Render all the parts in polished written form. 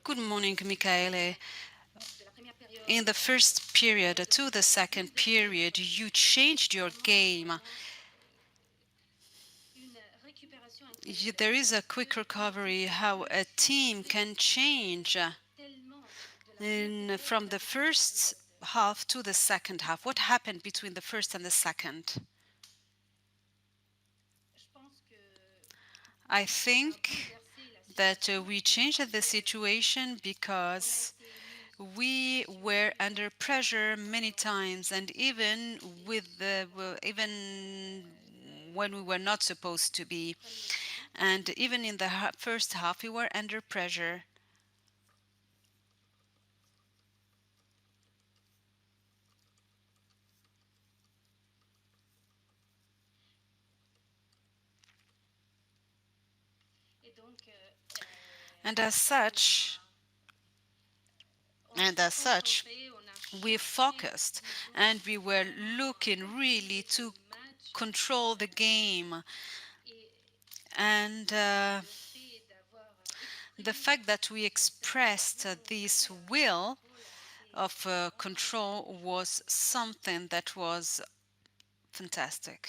Good morning, Michaele. In the first period to the second period, you changed your game. There is a quick recovery, how a team can change from the first half to the second half. What happened between the first and the second? I think that we changed the situation because we were under pressure many times, and even even when we were not supposed to be, and even in the first half we were under pressure. And as such, and as such, we focused and we were looking really to control the game. And the fact that we expressed this will of control was something that was fantastic.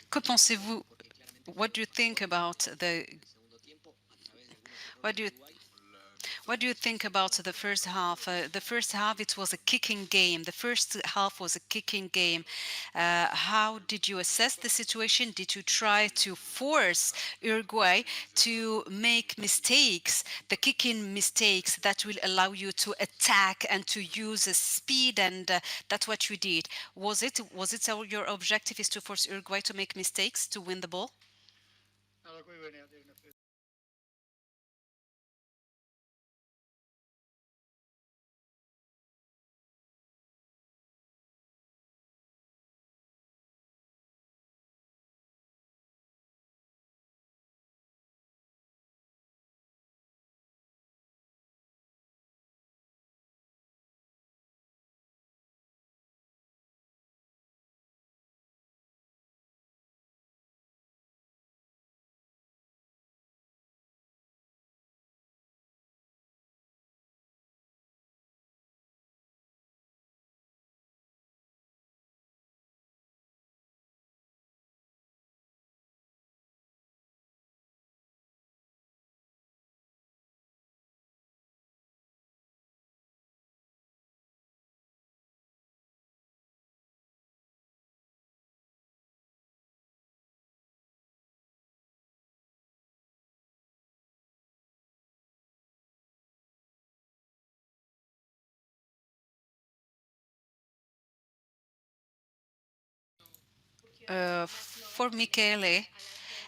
Que pensez-vous? What do you think about the what do you What do you think about the first half? The first half, it was a kicking game. The first half was a kicking game. How did you assess the situation? Did you try to force Uruguay to make mistakes, the kicking mistakes that will allow you to attack and to use speed? And that's what you did. Was it your objective is to force Uruguay to make mistakes to win the ball? For Michele,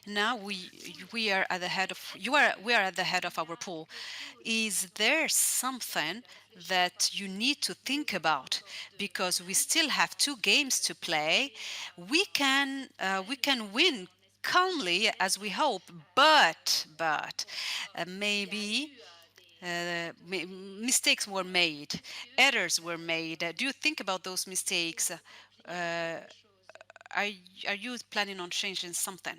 now we are at the head of we are at the head of our pool. Is there something that you need to think about because we still have two games to play? We can win calmly as we hope, but maybe mistakes were made, errors were made. Do you think about those mistakes? Are, are you planning on changing something?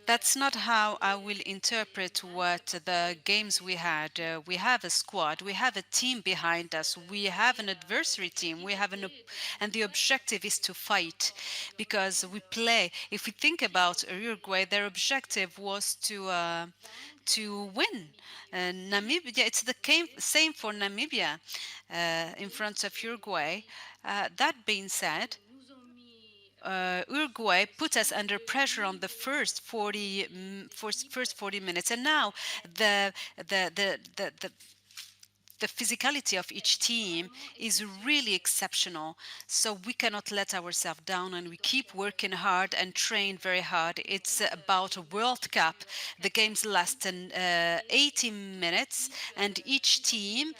That's not how I will interpret what the games we had. We have a squad, we have a team behind us, we have an adversary team, and the objective is to fight because we play. If we think about Uruguay, their objective was to win. Namibia, it's the same for Namibia in front of Uruguay. That being said, Uruguay put us under pressure on the first 40 minutes, and now the the the the, the the physicality of each team is really exceptional. So we cannot let ourselves down and we keep working hard and train very hard. It's about a World Cup. The games last 80 minutes and each team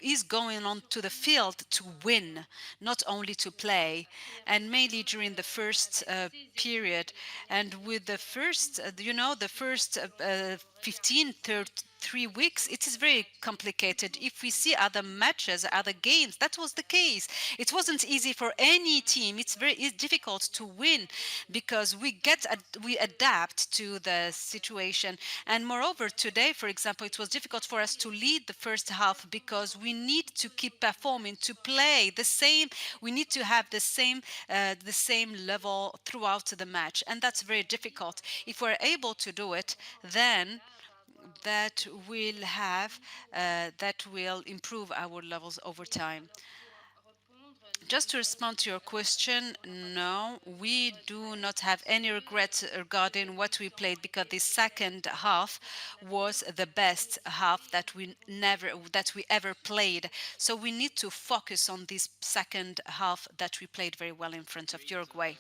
is going onto the field to win, not only to play. And mainly during the first period and with the first, the first 15, 3 weeks, it is very complicated. If we see other matches, other games, that was the case. It wasn't easy for any team. It's difficult to win because we adapt to the situation. And moreover, today, for example, it was difficult for us to lead the first half because we need to keep performing, to play the same. We need to have the same level throughout the match, and that's very difficult. If we're able to do it, then that that will improve our levels over time. Just to respond to your question, no, we do not have any regrets regarding what we played because the second half was the best half that we ever played. So we need to focus on this second half that we played very well in front of Uruguay.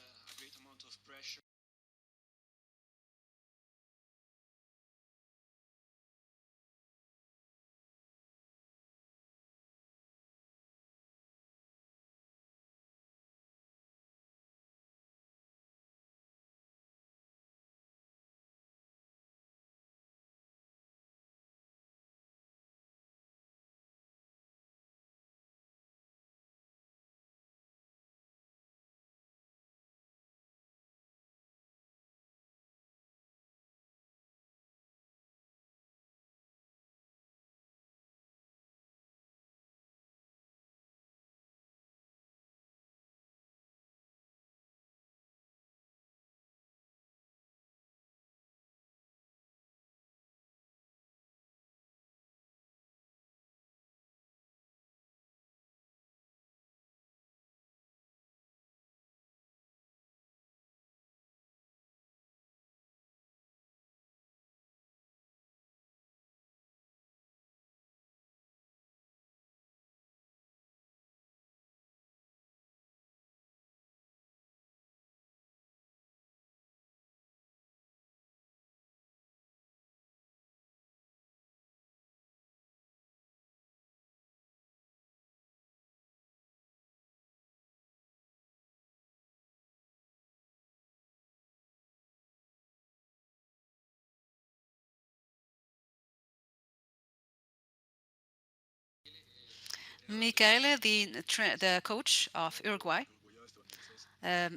Michele, the coach of Uruguay,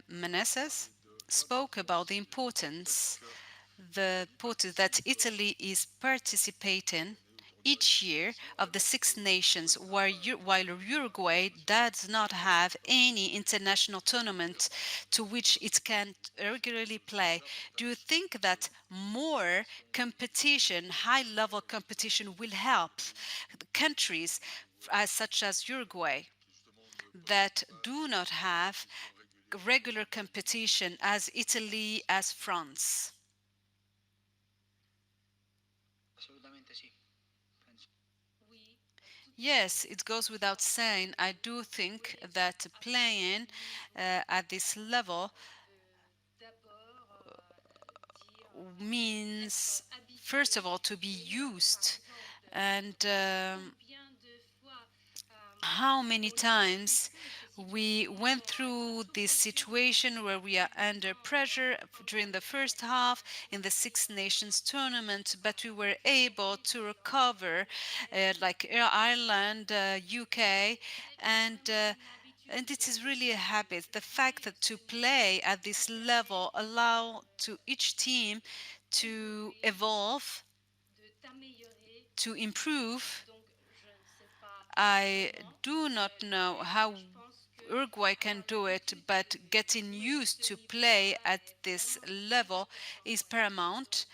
Meneses, spoke about the importance that Italy is participating each year of the Six Nations, while Uruguay does not have any international tournament to which it can regularly play. Do you think that more competition, high-level competition, will help countries such as Uruguay that do not have regular competition as Italy, as France? Yes, it goes without saying. I do think that playing at this level means, first of all, to be used. And how many times we went through this situation where we are under pressure during the first half in the Six Nations tournament, but we were able to recover, like Ireland, UK, and and it is really a habit. The fact that to play at this level allow to each team to evolve, to improve. I do not know how Uruguay can do it, but getting used to play at this level is paramount.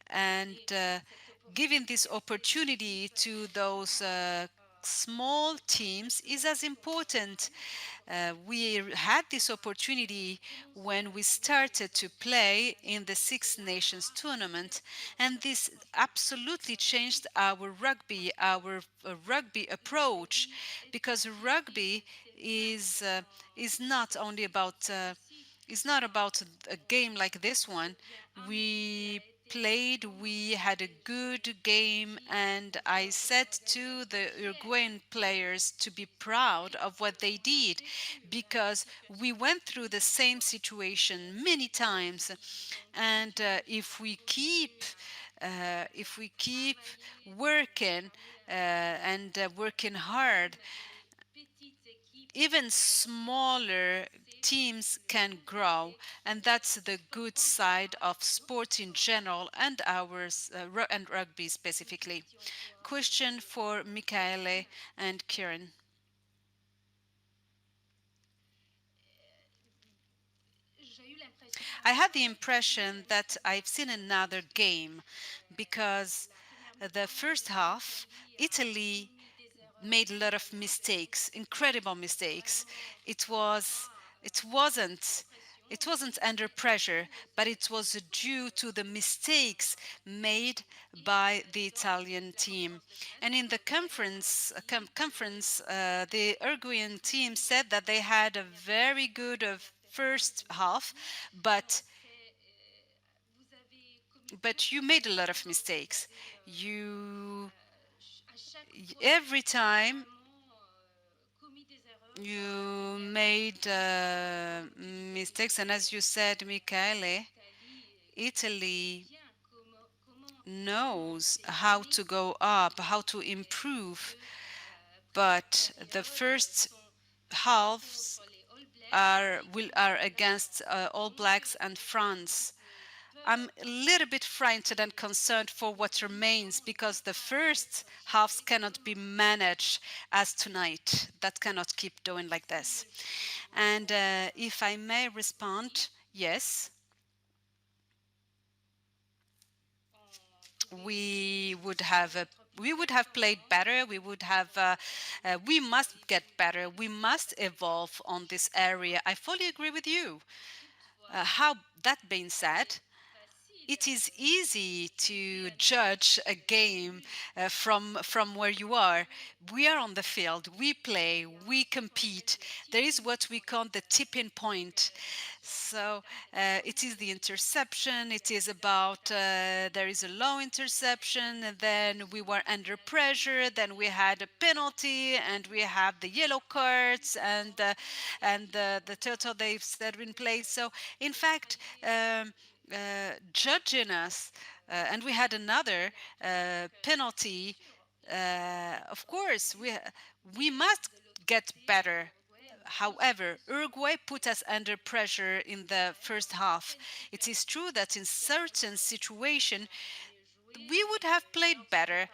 And giving this opportunity to those small teams is as important. We had this opportunity when we started to play in the Six Nations tournament, and this absolutely changed our rugby approach, because rugby is not only about it's not about a game like this one. We played, we had a good game, and I said to the Uruguayan players to be proud of what they did, because we went through the same situation many times. And if we keep working and working hard, even smaller teams can grow, and that's the good side of sport in general and ours and rugby specifically. Question for Michaele and Kieran. I had the impression that I've seen another game, because the first half, Italy made a lot of mistakes, incredible mistakes. It was, it wasn't, it wasn't under pressure, but it was due to the mistakes made by the Italian team. And in the conference, the Uruguayan team said that they had a very good first half, but you made a lot of mistakes. You every time you made mistakes, and as you said, Michele, Italy knows how to go up, how to improve, but the first halves are against All Blacks and France. I'm a little bit frightened and concerned for what remains, because the first halves cannot be managed as tonight. That cannot keep doing like this. And if I may respond, yes, we would have played better. We must get better. We must evolve on this area. I fully agree with you. How that being said, it is easy to judge a game from where you are. We are on the field, we play, we compete. There is what we call the tipping point. So it is the interception. It is about there is a low interception, and then we were under pressure. Then we had a penalty, and we have the yellow cards, and the total they've set in place. So in fact. Judging us, and we had another penalty. Of course, we must get better. However, Uruguay put us under pressure in the first half. It is true that in certain situations we would have played better,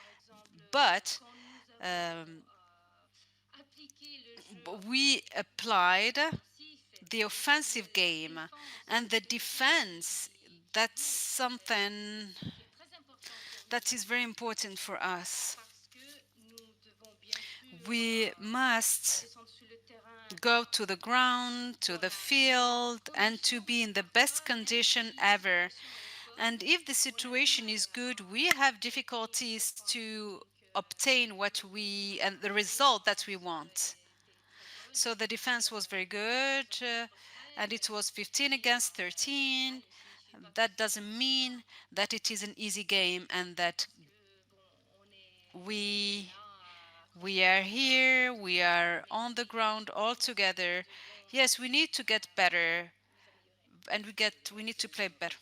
but um, we applied the offensive game and the defense. That's something that is very important for us. We must go to the ground, to the field, and to be in the best condition ever. And if the situation is good, we have difficulties to obtain what we and the result that we want. So the defense was very good, and it was 15 against 13. That doesn't mean that it is an easy game and that we we are here, we are on the ground all together. Yes, we need to get better, and we need to play better.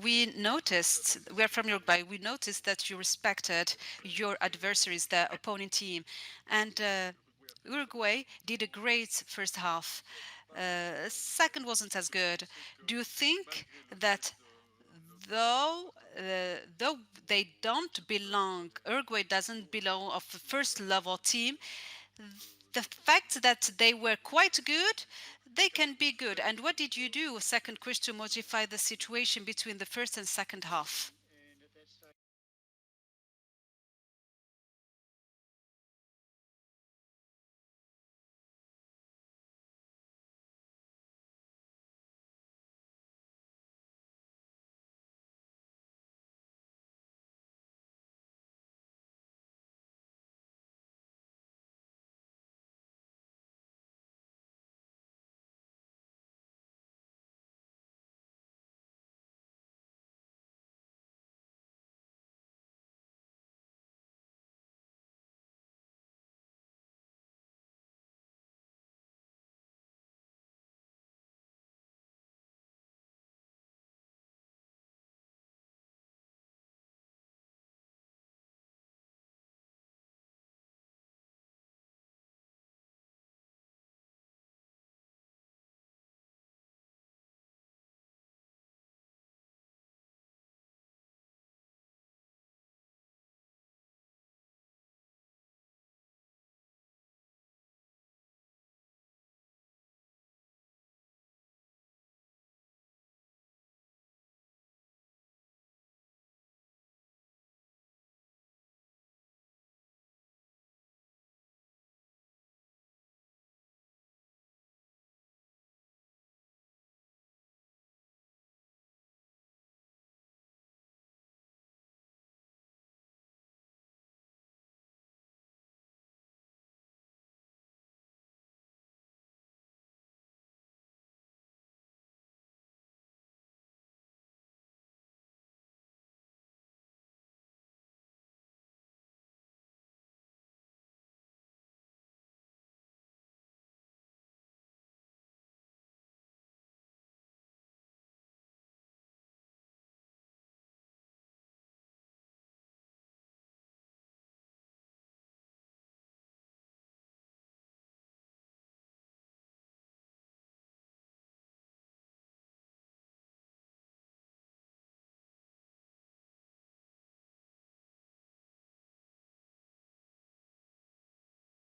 We are from Uruguay, we noticed that you respected your adversaries, the opponent team. And Uruguay did a great first half. Second wasn't as good. Do you think that though they don't belong, Uruguay doesn't belong of the first level team, the fact that they were quite good, they can be good. And what did you do, second Chris, to modify the situation between the first and second half?